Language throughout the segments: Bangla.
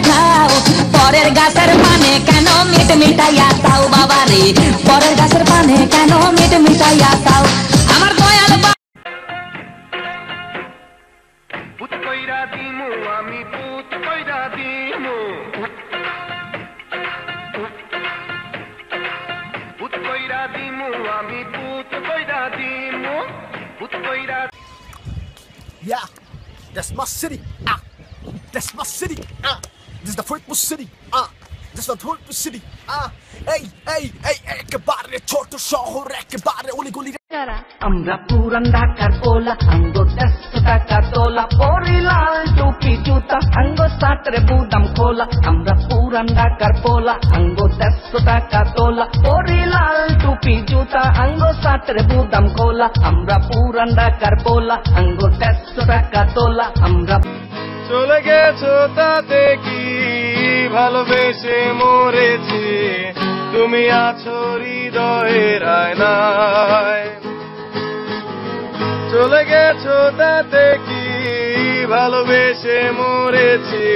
দেখাও পরের গাছের পানে কেন মিট মিটাইয়া তাও বাবা রে পরের গাছের পানে কেন মিট মিটাইয়া তাও আমার দয়াল পুত কইরা দিমু আমি পুত কইরা দিমু পুত কইরা দিমু আমি পুত কইরা দিমু পুত কইরা Yeah, that's my city. That's my city. This is the purple city. This is the purple city. Hey, hey, hey, ekebare choto shohor, ekebare uliguli. আমরা পুরান ঢাকার পোলা আঙ্গো 100 টাকা তোলা পরি লাল টুপি জুতা আঙ্গো 60 বুদাম খোলা আমরা পুরান ঢাকার পোলা আঙ্গো 100 টাকা তোলা পরি লাল টুপি জুতা আঙ্গো 60 বুদাম খোলা আমরা পুরান ঢাকার পোলা আঙ্গো 100 টাকা তোলা আমরা চলে গেছো তাতে কি ভালোবেসে মরেছি তুমি আছো হৃদয়ের আয়নায় চলে গেছো তাতে কি ভালোবেসে মরেছি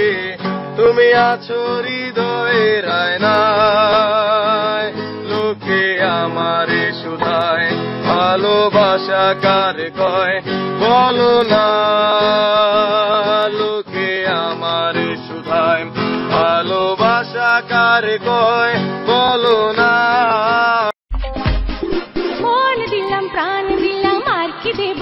তুমি আছো হৃদয়ের আয়নায় লোকে আমারে শুধায় ভালোবাসা কারে কয় বলো না লোকে আমারে শুধায় ভালোবাসা কারে কয় বলো না মন দিলাম প্রাণ দিলাম আর কি দেব